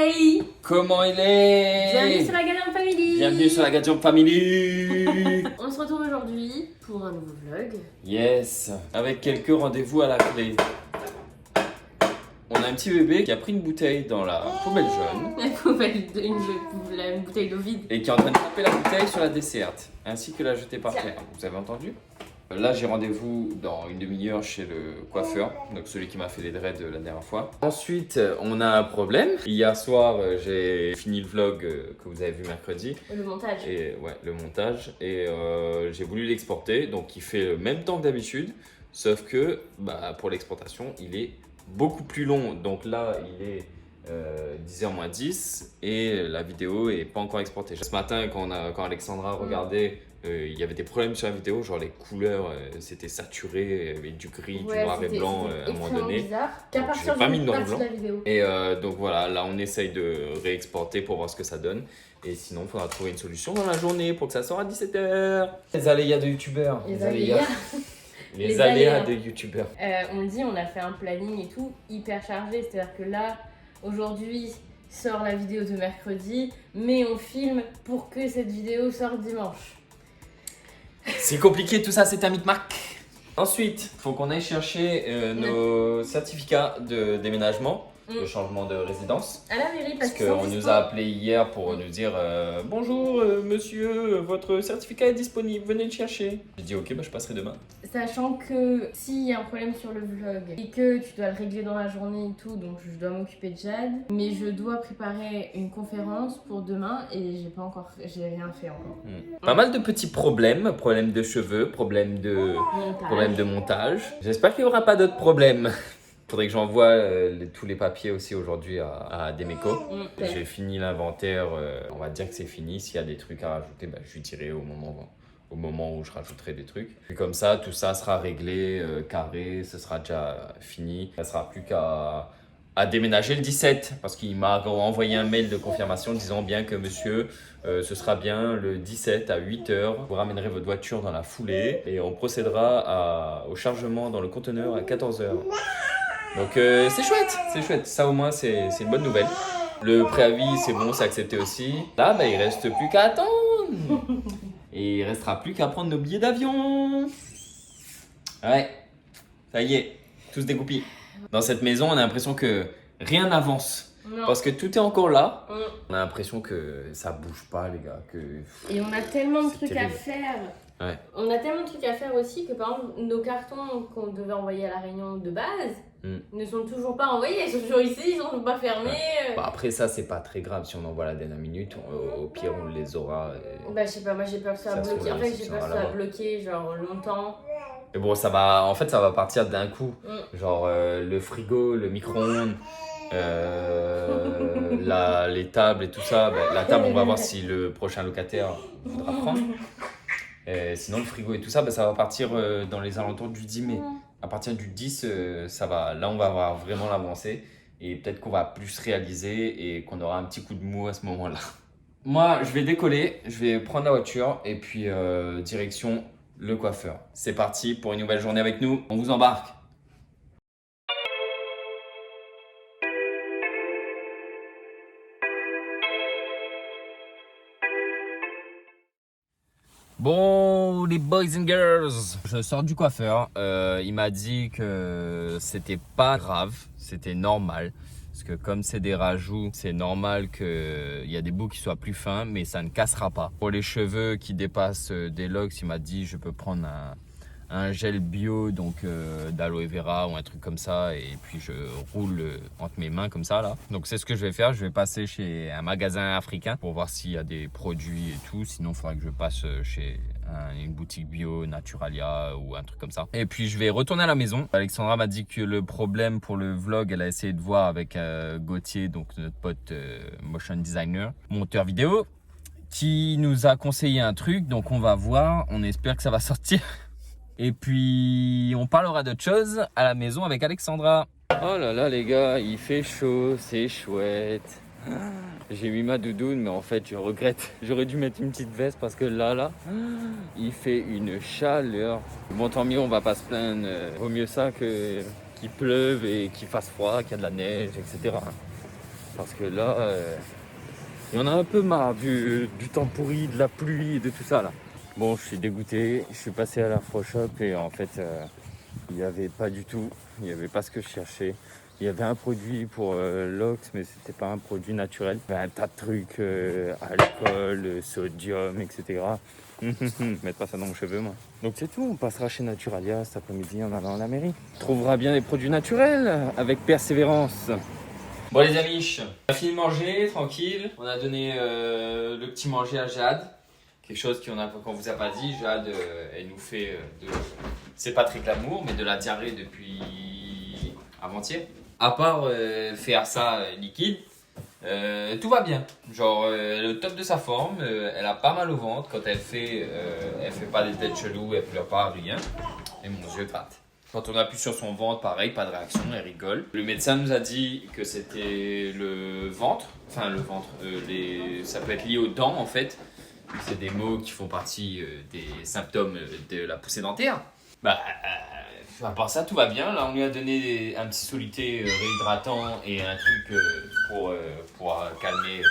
Hey! Comment il est? Bienvenue sur la Gadget Family! Bienvenue sur la Gadget Family. On se retrouve aujourd'hui pour un nouveau vlog. Yes, avec quelques rendez-vous à la clé. On a un petit bébé qui a pris une bouteille dans la poubelle jaune La poubelle, une bouteille d'eau vide. et qui est en train de taper la bouteille sur la desserte, ainsi que la jeter par terre. Vous avez entendu? Là, j'ai rendez-vous dans une demi-heure chez le coiffeur, donc celui qui m'a fait les dreads la dernière fois. Ensuite, on a un problème. Hier soir, j'ai fini le vlog que vous avez vu mercredi. Le montage. Et ouais, le montage. Et j'ai voulu l'exporter, donc il fait le même temps que d'habitude, sauf que pour l'exportation, il est beaucoup plus long. Donc là, il est 10h moins 10 et la vidéo est pas encore exportée. Ce matin, quand Alexandra regardait, il y avait des problèmes sur la vidéo, genre les couleurs, c'était saturé, il y avait du gris, du noir et blanc à un moment donné. Bizarre. Donc, j'ai pas mis de noir et blanc. La vidéo. Et donc voilà, là on essaye de réexporter pour voir ce que ça donne. Et sinon, il faudra trouver une solution dans la journée pour que ça sorte à 17h. Les aléas de youtubeurs. Les aléas. Les aléas de youtubeurs. On le dit, on a fait un planning et tout hyper chargé. C'est-à-dire que là, aujourd'hui, sort la vidéo de mercredi, mais on filme pour que cette vidéo sorte dimanche. C'est compliqué tout ça, c'est un micmac. Ensuite, il faut qu'on aille chercher nos certificats de déménagement, de changement de résidence. À la mairie, Parce qu'on nous a appelé hier pour nous dire bonjour monsieur, votre certificat est disponible, venez le chercher. J'ai dit ok, je passerai demain. Sachant que s'il y a un problème sur le vlog et que tu dois le régler dans la journée et tout, donc je dois m'occuper de Jade, mais je dois préparer une conférence pour demain et j'ai rien fait encore. Pas mal de petits problèmes, problèmes de cheveux, problèmes de montage. J'espère qu'il n'y aura pas d'autres problèmes. Faudrait que j'envoie tous les papiers aussi aujourd'hui à Demeco. J'ai fini l'inventaire, on va dire que c'est fini. S'il y a des trucs à rajouter, je lui dirai au moment où je rajouterai des trucs. Et comme ça, tout ça sera réglé, carré, ce sera déjà fini. Il ne sera plus qu'à déménager le 17 parce qu'il m'a envoyé un mail de confirmation disant bien que monsieur, ce sera bien le 17 à 8h. Vous ramènerez votre voiture dans la foulée et on procédera au chargement dans le conteneur à 14h. Donc c'est chouette, ça au moins c'est une bonne nouvelle. Le préavis c'est bon, c'est accepté aussi. Là il reste plus qu'à attendre. Et il restera plus qu'à prendre nos billets d'avion. Ouais, ça y est, tous dégoupillés. Dans cette maison on a l'impression que rien n'avance. Non. Parce que tout est encore là. On a l'impression que ça bouge pas les gars. Et on a tellement de trucs terrible. à faire. Ouais. On a tellement de trucs à faire aussi que par exemple nos cartons qu'on devait envoyer à la réunion de base ne sont toujours pas envoyés, ils sont toujours ici, ils sont toujours pas fermés. Ouais. Après ça c'est pas très grave si on envoie la dernière minute, au pire on les aura. Je sais pas, moi j'ai peur que ça Ça bloque. En fait j'ai peur que ça là-bas. bloque genre longtemps. Mais bon ça va partir d'un coup. Genre le frigo, le micro-ondes, les tables et tout ça. La table on va voir si le prochain locataire voudra prendre. Sinon le frigo et tout ça, ça va partir dans les alentours du 10 mai. À partir du 10, ça va. Là, on va avoir vraiment l'avancée et peut-être qu'on va plus réaliser et qu'on aura un petit coup de mou à ce moment-là. Moi, je vais décoller, je vais prendre la voiture et puis direction le coiffeur. C'est parti pour une nouvelle journée avec nous. On vous embarque. Bon, les boys and girls, je sors du coiffeur. Il m'a dit que c'était pas grave, c'était normal. Parce que comme c'est des rajouts, c'est normal qu'il y a des bouts qui soient plus fins, mais ça ne cassera pas. Pour les cheveux qui dépassent des locks, il m'a dit je peux prendre un gel bio, donc d'aloe vera ou un truc comme ça, et puis je roule entre mes mains comme ça là. Donc c'est ce que je vais faire, je vais passer chez un magasin africain pour voir s'il y a des produits et tout, sinon il faudra que je passe chez une boutique bio, Naturalia ou un truc comme ça. Et puis je vais retourner à la maison. Alexandra m'a dit que le problème pour le vlog, elle a essayé de voir avec Gauthier, donc notre pote motion designer, monteur vidéo, qui nous a conseillé un truc, donc on va voir, on espère que ça va sortir. Et puis, on parlera d'autre chose à la maison avec Alexandra. Oh là là les gars, il fait chaud, c'est chouette. J'ai mis ma doudoune, mais en fait, je regrette. J'aurais dû mettre une petite veste parce que là, il fait une chaleur. Bon, tant mieux, on va pas se plaindre. Vaut mieux ça qu'il pleuve et qu'il fasse froid, qu'il y a de la neige, etc. Parce que là, il y en a un peu marre du temps pourri, de la pluie et de tout ça là. Bon, je suis dégoûté, je suis passé à l'Afroshop et en fait, il n'y avait pas du tout, il n'y avait pas ce que je cherchais. Il y avait un produit pour l'ox, mais c'était pas un produit naturel. Il y avait un tas de trucs, alcool, sodium, etc. Mettre pas ça dans mon cheveu, moi. Donc c'est tout, on passera chez Naturalia cet après-midi en allant à la mairie. On trouvera bien des produits naturels avec persévérance. Bon les amis, on a fini de manger, tranquille. On a donné le petit manger à Jade. Quelque chose qu'on vous a pas dit. Jade, elle nous fait c'est pas très glamour, mais de la diarrhée depuis avant-hier. À part faire ça liquide, tout va bien. Genre, elle est au top de sa forme. Elle a pas mal au ventre. Quand elle fait pas des têtes cheloues, elle pleure pas, rien. Et mon yeux gratte. Quand on appuie sur son ventre, pareil, pas de réaction, elle rigole. Le médecin nous a dit que c'était le ventre. Enfin, le ventre, ça peut être lié aux dents en fait. C'est des maux qui font partie des symptômes de la poussée dentaire. À part ça, tout va bien. Là, on lui a donné un petit soluté réhydratant et un truc pour calmer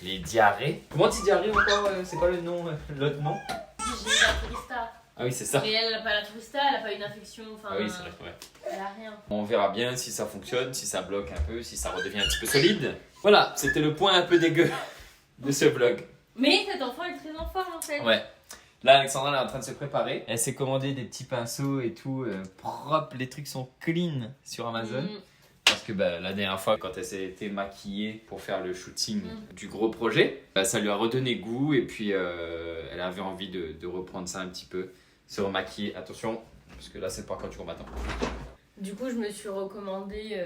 les diarrhées. Comment tu dis diarrhée encore c'est quoi le nom, l'autre nom? J'ai la tourista. Ah oui, c'est ça. Mais elle n'a pas la tourista, elle n'a pas une infection. Ah oui, c'est vrai. Ouais. Elle a rien. On verra bien si ça fonctionne, si ça bloque un peu, si ça redevient un petit peu solide. Voilà, c'était le point un peu dégueu de ce vlog. Mais cet enfant est très en forme en fait. Ouais. Là, Alexandra elle est en train de se préparer. Elle s'est commandé des petits pinceaux et tout propres. Les trucs sont clean sur Amazon. Parce que la dernière fois, quand elle s'est été maquillée pour faire le shooting du gros projet, ça lui a redonné goût et puis elle avait envie de reprendre ça un petit peu. Se remaquiller. Attention, parce que là, c'est pas quand tu combattants. Du coup, je me suis recommandé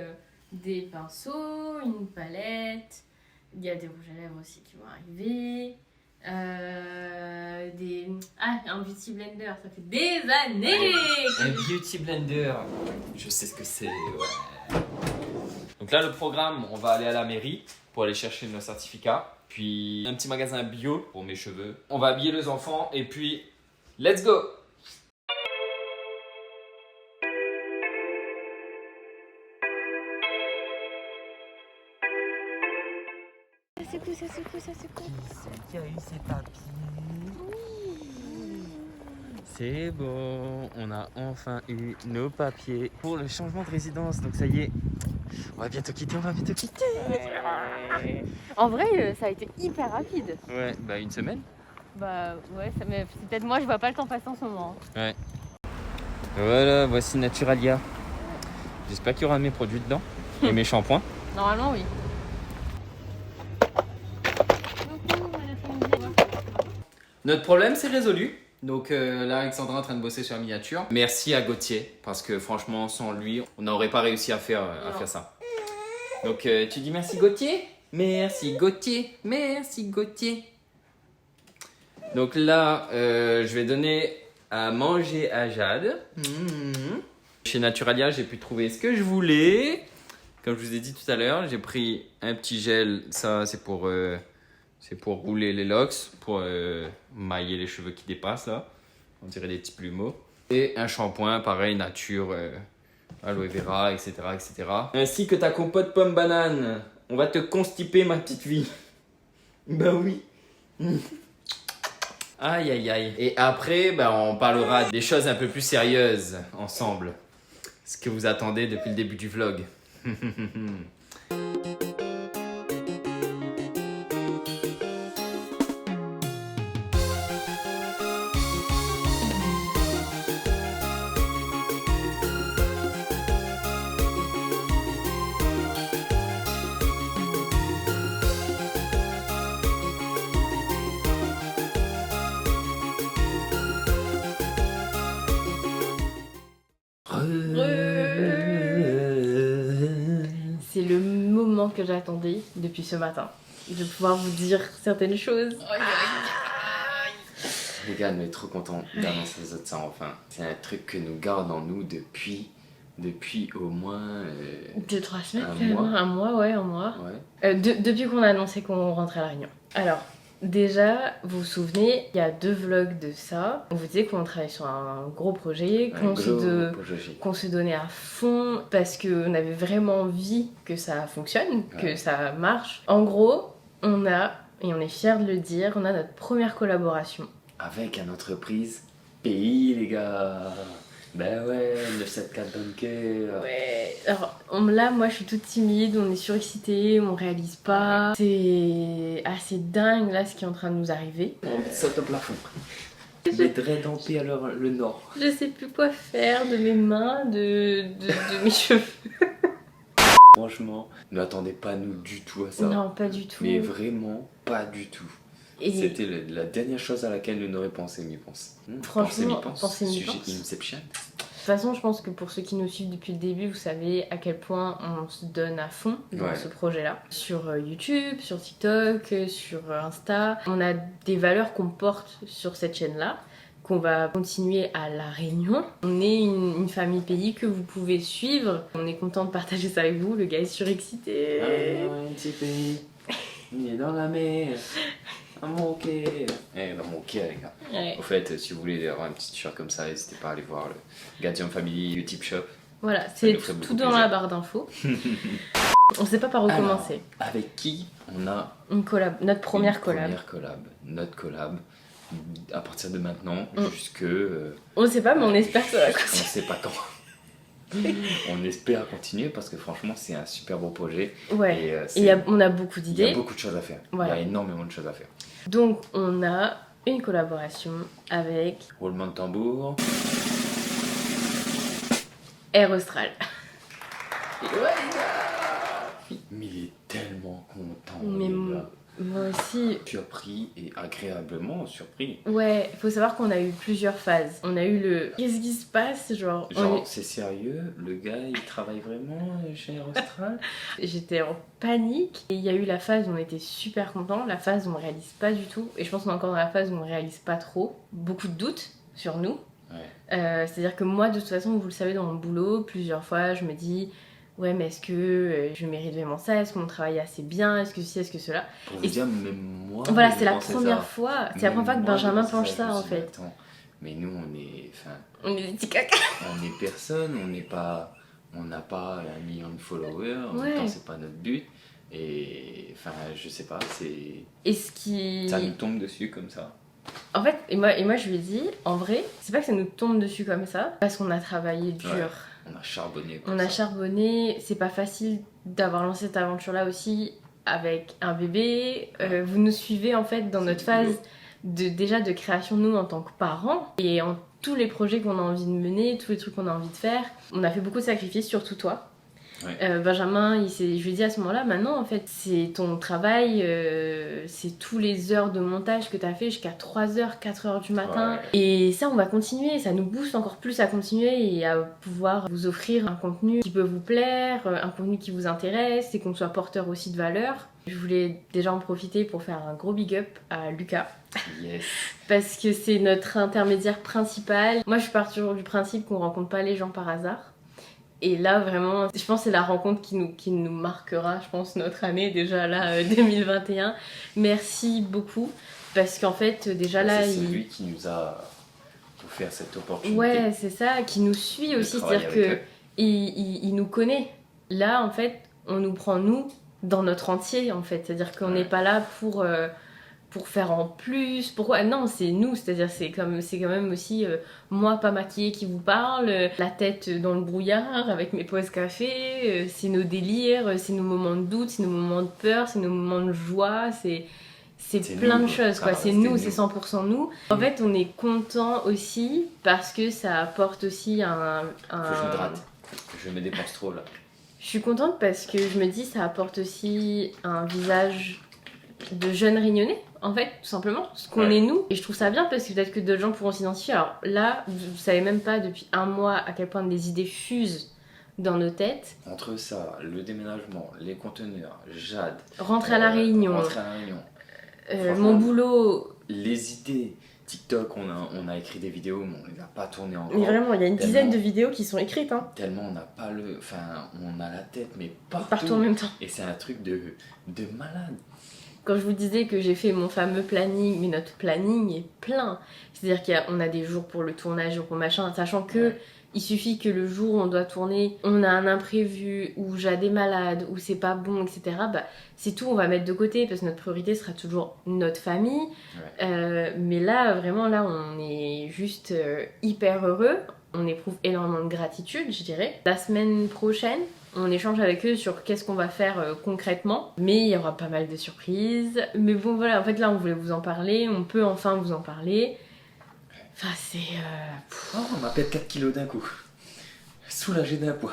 des pinceaux, une palette. Il y a des rouges à lèvres aussi qui vont arriver. Un beauty blender, ça fait des années. Un beauty blender, je sais ce que c'est, ouais. Donc là le programme, on va aller à la mairie pour aller chercher nos certificats. Puis un petit magasin bio pour mes cheveux. On va habiller les enfants et puis let's go. Ça secoue. Qui a eu ses papiers? C'est bon, on a enfin eu nos papiers pour le changement de résidence. Donc ça y est, on va bientôt quitter. En vrai, ça a été hyper rapide. Ouais, une semaine. Ouais, mais c'est peut-être moi, je vois pas le temps passer en ce moment. Ouais. Voilà, voici Naturalia. J'espère qu'il y aura mes produits dedans et mes shampoings. Normalement, oui. Notre problème c'est résolu. Donc là, Alexandra est en train de bosser sur la miniature. Merci à Gauthier, parce que franchement, sans lui, on n'aurait pas réussi à faire ça. Donc tu dis merci Gauthier. Merci Gauthier. Merci Gauthier. Donc là, je vais donner à manger à Jade. Chez Naturalia, j'ai pu trouver ce que je voulais. Comme je vous ai dit tout à l'heure, j'ai pris un petit gel. Ça, c'est pour rouler les locks, pour mailler les cheveux qui dépassent là. On dirait des petits plumeaux. Et un shampoing, pareil, nature, aloe vera, etc., etc. Ainsi que ta compote pomme banane. On va te constiper, ma petite vie. Bah oui. Aïe, aïe, aïe. Et après, on parlera des choses un peu plus sérieuses ensemble. Ce que vous attendez depuis le début du vlog. C'est le moment que j'attendais depuis ce matin, de pouvoir vous dire certaines choses. Les gars, on est trop contents d'annoncer les autres ça enfin. C'est un truc que nous garde en nous depuis au moins 2-3 semaines, un mois. Un mois. Ouais. Depuis qu'on a annoncé qu'on rentrait à La Réunion. Alors, Déjà, vous vous souvenez, il y a 2 vlogs de ça. On vous disait qu'on travaillait sur un gros projet, qu'on se donnait à fond parce qu'on avait vraiment envie que ça fonctionne, que ça marche. En gros, on a, et on est fiers de le dire, on a notre première collaboration. Avec une entreprise pays, les gars. Ben ouais, 974 Bunker. Ouais, alors là, moi je suis toute timide, on est surexcité, on réalise pas. C'est assez dingue là ce qui est en train de nous arriver. On saute au plafond. Les dreads en paix alors le nord. Je sais plus quoi faire de mes mains, de mes cheveux. Franchement, n'attendez pas nous du tout à ça. Non, pas du tout. Mais vraiment pas du tout. Et c'était la dernière chose à laquelle nous n'aurions pensé, mi-pense. Franchement, pensez, mi-pense. Sujet Inception. De toute façon, je pense que pour ceux qui nous suivent depuis le début, vous savez à quel point on se donne à fond dans ce projet-là. Sur YouTube, sur TikTok, sur Insta. On a des valeurs qu'on porte sur cette chaîne-là, qu'on va continuer à La Réunion. On est une famille pays que vous pouvez suivre. On est content de partager ça avec vous. Le gars est surexcité. Un petit pays, il est dans la mer. Dans mon quai. Dans mon quai, les gars. Ouais. Au fait, si vous voulez avoir un petit t-shirt comme ça, n'hésitez pas à aller voir le Gadian Family Utip Shop. Voilà, c'est tout dans la barre d'infos. On sait pas par où commencer. Avec qui on a notre première collab. Notre collab. À partir de maintenant, jusque. On sait pas, mais on espère que ça va continuer. On sait pas quand. On espère continuer parce que franchement c'est un super beau projet. Ouais, et on a beaucoup d'idées. Il y a beaucoup de choses à faire. Voilà. Il y a énormément de choses à faire. Donc on a une collaboration avec roulement de tambour. Air Austral. Mais il est tellement content. Mais moi aussi. Surpris et agréablement surpris. Ouais, il faut savoir qu'on a eu plusieurs phases. On a eu le qu'est-ce qui se passe, genre c'est sérieux, le gars il travaille vraiment chez Air Austral. J'étais en panique et il y a eu la phase où on était super content, la phase où on réalise pas du tout, et je pense qu'on est encore dans la phase où on réalise pas trop, beaucoup de doutes sur nous. C'est-à-dire que moi de toute façon, vous le savez, dans mon boulot, plusieurs fois je me dis ouais, mais est-ce que je mérite vraiment ça? Est-ce que mon travail est assez bien? Est-ce que ci, est-ce que cela? Pour vous dire, même moi. Voilà, c'est la première fois. C'est la première fois que Benjamin penche ça en fait. Attends, mais nous on est. On est des petits caca. On est personne, on n'a pas 1 million de followers, en même temps c'est pas notre but. Et enfin, je sais pas, ça nous tombe dessus comme ça. En fait, et moi je lui ai dit, en vrai, c'est pas que ça nous tombe dessus comme ça, parce qu'on a travaillé dur. On a charbonné. Charbonné, c'est pas facile d'avoir lancé cette aventure-là aussi avec un bébé. Vous nous suivez en fait dans notre phase déjà de création, nous en tant que parents, et en tous les projets qu'on a envie de mener, tous les trucs qu'on a envie de faire. On a fait beaucoup de sacrifices, surtout toi. Benjamin, je lui ai dit à ce moment-là, maintenant en fait, c'est ton travail, c'est tous les heures de montage que tu as fait jusqu'à 3h, 4h du matin. Et ça, on va continuer, ça nous booste encore plus à continuer et à pouvoir vous offrir un contenu qui peut vous plaire, un contenu qui vous intéresse et qu'on soit porteur aussi de valeur. Je voulais déjà en profiter pour faire un gros big up à Lucas. Yes. Parce que c'est notre intermédiaire principal. Moi, je pars toujours du principe qu'on rencontre pas les gens par hasard. Et là, vraiment, je pense que c'est la rencontre qui nous marquera, je pense, notre année déjà là, 2021. Merci beaucoup, parce qu'en fait, déjà là... C'est lui qui nous a offert cette opportunité. Ouais, c'est ça, qui nous suit aussi, c'est-à-dire qu'il nous connaît. Là, en fait, on nous prend, nous, dans notre entier, en fait. C'est-à-dire qu'on n'est pas là pour faire en plus, pourquoi? Non, c'est nous, c'est-à-dire c'est quand même aussi moi pas maquillée qui vous parle, la tête dans le brouillard avec mes pauses café, c'est nos délires, c'est nos moments de doute, c'est nos moments de peur, c'est nos moments de joie, c'est plein de choses quoi, c'est nous, c'est 100% nous. En fait, on est content aussi parce que ça apporte aussi un... Faut que je me gratte, je me dépense trop là. Je suis contente parce que je me dis ça apporte aussi un visage de jeunes Réunionnais, en fait, tout simplement, ce qu'on est nous. Et je trouve ça bien parce que peut-être que d'autres gens pourront s'identifier. Alors là, vous savez même pas depuis un mois à quel point les idées fusent dans nos têtes. Entre ça, le déménagement, les conteneurs, Jade... Rentrer à La Réunion. Mon boulot... Les idées... TikTok, on a écrit des vidéos, mais on les a pas tournées encore. Mais vraiment, il y a une dizaine de vidéos qui sont écrites. Hein. Tellement on n'a pas on a la tête, mais partout en même temps. Et c'est un truc de malade. Quand je vous disais que j'ai fait mon fameux planning, mais notre planning est plein. C'est-à-dire qu'on a des jours pour le tournage, jours pour machin, sachant que il suffit que le jour où on doit tourner, on a un imprévu, ou Jade est malade, ou c'est pas bon, etc. Bah, c'est tout, on va mettre de côté, parce que notre priorité sera toujours notre famille. Mais là, vraiment, là, on est juste hyper heureux. On éprouve énormément de gratitude, je dirais. La semaine prochaine, on échange avec eux sur qu'est-ce qu'on va faire concrètement. Mais il y aura pas mal de surprises. Mais bon, voilà, en fait, là, on voulait vous en parler. On peut enfin vous en parler. Enfin, c'est... on m'a pète 4 kilos d'un coup. Soulagé d'un poids.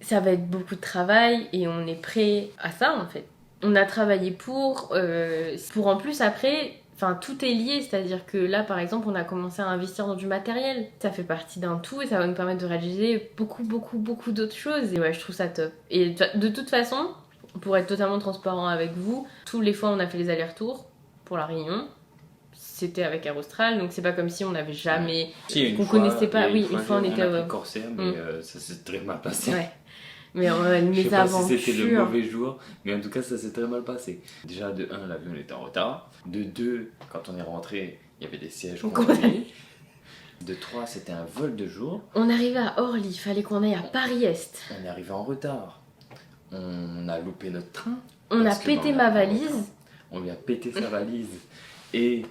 Ça va être beaucoup de travail et on est prêt à ça, en fait. On a travaillé pour en plus, après... Enfin, tout est lié, c'est-à-dire que là, par exemple, on a commencé à investir dans du matériel. Ça fait partie d'un tout et ça va nous permettre de réaliser beaucoup d'autres choses. Et ouais, je trouve ça top. Et de toute façon, pour être totalement transparent avec vous, tous les fois on a fait les allers-retours pour la Réunion, c'était avec Air Austral, donc c'est pas comme si on n'avait jamais... qu'on connaissait pas. Oui, une fois on était au Corsair, mais ça s'est très mal passé. Ouais. Mais mes je sais pas aventures... si c'était le mauvais jour, mais en tout cas ça s'est très mal passé. Déjà de 1, l'avion était en retard. De 2, quand on est rentré, il y avait des sièges congelés. De 3, c'était un vol de jour. On arrivait à Orly, il fallait qu'on aille à Paris-Est. On est arrivé en retard. On a loupé notre train. On a pété ma valise. On lui a pété sa valise. Et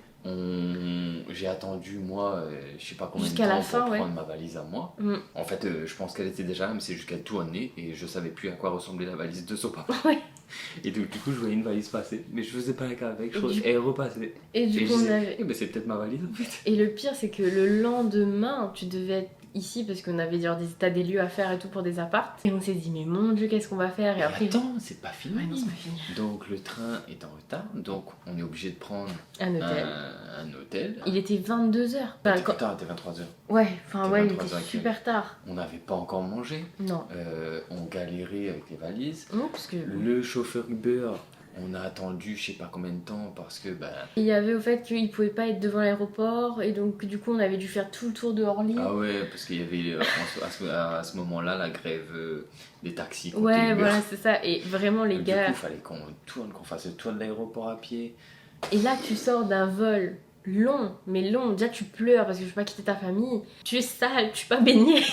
j'ai attendu, moi, je sais pas combien de temps la fin, pour prendre ma valise à moi. En fait, je pense qu'elle était déjà là, mais c'est juste qu'elle tournait et je savais plus à quoi ressemblait la valise de son papa. Et donc, du coup, je voyais une valise passer, mais je faisais pas un cas avec, elle repassait. Et du coup, c'est peut-être ma valise en fait. Et le pire, c'est que le lendemain, tu devais être ici parce qu'on avait genre des états des lieux à faire et tout pour des apparts. Et on s'est dit, mais mon Dieu, qu'est-ce qu'on va faire? Et après, attends, c'est pas fini. Ouais, non, c'est pas fini. Donc le train est en retard, donc on est obligé de prendre un hôtel. Il était 22h. Enfin, il était 23h. Ouais, enfin ouais, il était super tard. On n'avait pas encore mangé. Non. On galérait avec les valises. Non, parce que... Le chauffeur Uber, on a attendu je sais pas combien de temps parce que il y avait au fait qu'il pouvait pas être devant l'aéroport et donc du coup on avait dû faire tout le tour de Orly. Ah ouais, parce qu'il y avait à ce moment-là la grève des taxis. Ouais, voilà, c'est ça. Et vraiment les gars... Du coup, il fallait qu'on fasse le tour de l'aéroport à pied. Et là tu sors d'un vol long, mais long. Déjà tu pleures parce que je veux pas quitter ta famille. Tu es sale, tu peux pas baigner.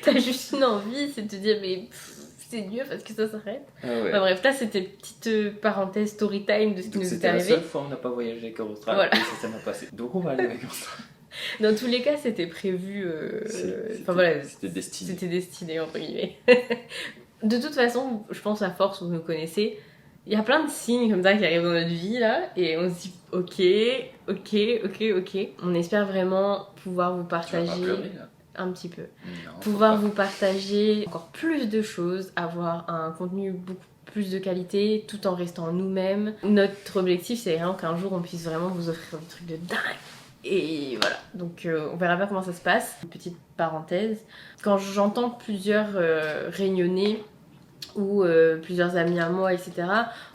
T'as juste une envie, c'est de te dire mais... c'est mieux parce que ça s'arrête. Ah ouais. Enfin, bref, là c'était une petite pareenfin story time de ce qui nous est arrivé. C'était la seule fois où on n'a pas voyagé avec Austral, voilà. Et ça m'a passé. Donc on va aller avec Austral. Dans tous les cas, c'était prévu. Enfin voilà, c'était destiné. C'était destiné entre guillemets. De toute façon, je pense à force, vous nous connaissez. Il y a plein de signes comme ça qui arrivent dans notre vie là, et on se dit ok. On espère vraiment pouvoir vous partager. Tu vas pas pleurer, là. Un petit peu. Non, pouvoir vous partager encore plus de choses, avoir un contenu beaucoup plus de qualité tout en restant nous-mêmes. Notre objectif c'est vraiment qu'un jour on puisse vraiment vous offrir des trucs de dingue. Et voilà, donc on verra bien comment ça se passe. Une petite parenthèse, quand j'entends plusieurs réunionnais ou plusieurs amis à moi, etc.,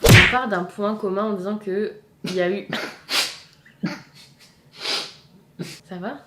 on part d'un point commun en disant que il y a eu... Ça va?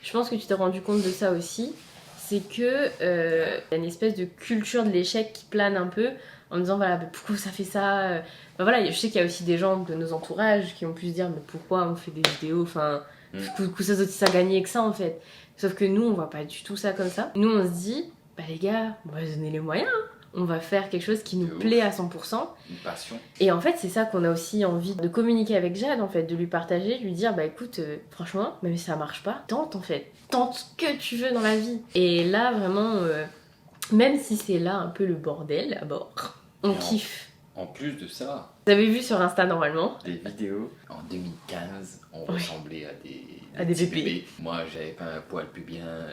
Je pense que tu t'es rendu compte de ça aussi, c'est que y a une espèce de culture de l'échec qui plane un peu en me disant voilà pourquoi ça fait ça. Enfin, voilà, je sais qu'il y a aussi des gens de nos entourages qui ont pu se dire mais pourquoi on fait des vidéos, enfin ça gagnait que ça en fait. Sauf que nous on voit pas du tout ça comme ça. Nous on se dit bah les gars on va se donner les moyens. On va faire quelque chose qui nous plaît à 100%. Une passion. Et en fait, c'est ça qu'on a aussi envie de communiquer avec Jade, en fait, de lui partager, de lui dire, bah écoute, franchement, même si ça marche pas, tente en fait. Tente ce que tu veux dans la vie. Et là, vraiment, même si c'est là un peu le bordel à bord, on kiffe. En plus de ça... Vous avez vu sur Insta normalement. Des vidéos. En 2015, on ressemblait à des bébés. Moi, j'avais pas un poil pubien,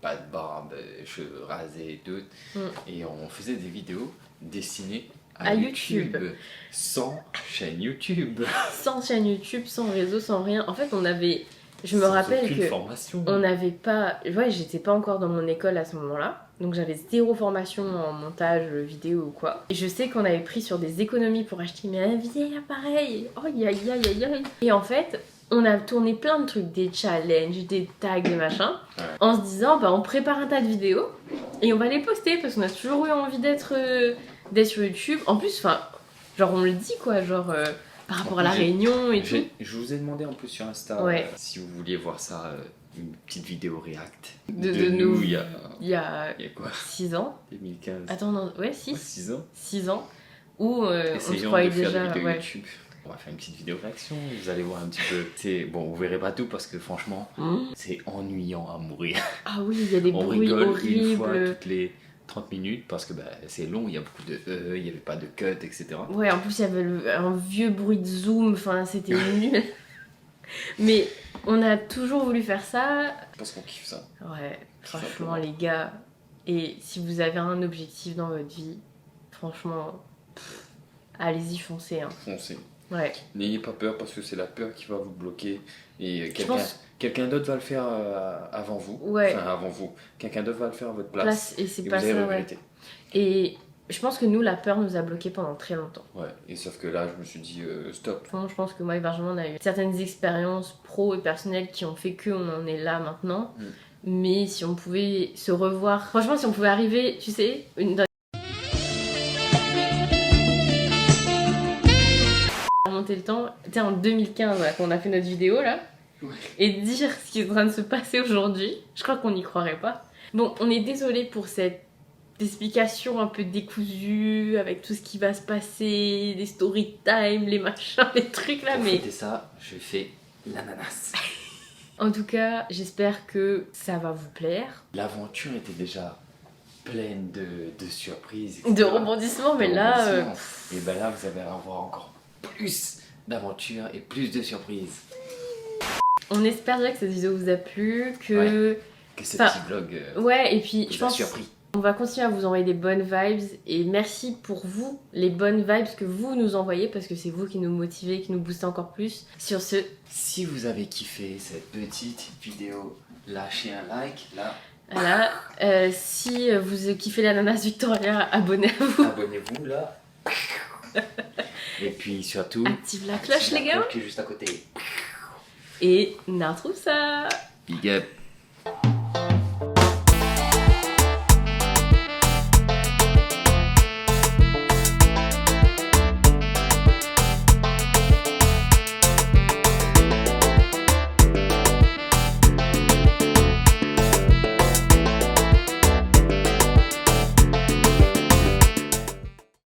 pas de barbe, cheveux rasés et tout. Et on faisait des vidéos destinées à YouTube. Sans chaîne YouTube. Sans chaîne YouTube, sans réseau, sans rien. En fait, on avait... Je me rappelle que formation. On n'avait pas... Ouais, j'étais pas encore dans mon école à ce moment-là. Donc j'avais 0 formation en montage vidéo ou quoi. Et je sais qu'on avait pris sur des économies pour acheter un vieil appareil. Oh, aïe. Et en fait, on a tourné plein de trucs, des challenges, des tags, des machins, en se disant, bah on prépare un tas de vidéos et on va les poster parce qu'on a toujours eu envie d'être d'être sur YouTube. En plus, enfin, genre on le dit quoi, genre par rapport à la Réunion et tout. Je vous ai demandé en plus sur Insta si vous vouliez voir ça, une petite vidéo react de nous il y a quoi 6 ans. 2015. Attends, non, ouais, 6. Ouais, 6 ans. 6 ans. Où on se Essayons croyait de faire déjà. des vidéos YouTube. On va faire une petite vidéo réaction, vous allez voir un petit peu. Bon, vous verrez pas tout parce que franchement, c'est ennuyant à mourir. Ah oui, il y a des on bruits rigole horribles. une fois toutes les 30 minutes parce que c'est long, il y a beaucoup de il n'y avait pas de cut, etc. Ouais, en plus il y avait un vieux bruit de zoom, enfin c'était nul. Mais on a toujours voulu faire ça. Parce qu'on kiffe ça. Ouais, franchement les gars. Et si vous avez un objectif dans votre vie, franchement, allez-y, foncez. Hein. Foncez. Ouais. N'ayez pas peur parce que c'est la peur qui va vous bloquer. Et quelqu'un d'autre va le faire avant vous. Ouais. Enfin, avant vous. Quelqu'un d'autre va le faire à votre place. Et c'est et pas vous allez ça, regretter. Et je pense que nous, la peur nous a bloqués pendant très longtemps. Ouais, et sauf que là, je me suis dit stop. Je pense que moi et Benjamin, on a eu certaines expériences pro et personnelles qui ont fait qu'on en est là maintenant. Mais si on pouvait se revoir, franchement, si on pouvait arriver, tu sais, remonter le temps, tu sais, en 2015, là, quand on a fait notre vidéo là, et dire ce qui est en train de se passer aujourd'hui, je crois qu'on n'y croirait pas. Bon, on est désolé pour cette explication un peu décousue avec tout ce qui va se passer, les story time, les machins, les trucs là, mais. Pour ça, je fais l'ananas. En tout cas, j'espère que ça va vous plaire. L'aventure était déjà pleine de surprises, etc. De rebondissements, mais là. Et ben là, vous allez avoir encore plus d'aventures et plus de surprises. On espère déjà que cette vidéo vous a plu, que ce petit vlog ouais, et puis je pense surpris. On va continuer à vous envoyer des bonnes vibes et merci pour vous, les bonnes vibes que vous nous envoyez parce que c'est vous qui nous motivez, qui nous boostez encore plus. Sur ce, si vous avez kiffé cette petite vidéo, lâchez un like là. Voilà, si vous kiffez l'ananas Victoria, abonnez-vous. Abonnez-vous là. Et puis surtout, active la cloche les gars. Qui est juste à côté. Et on retrouve ça. Big up.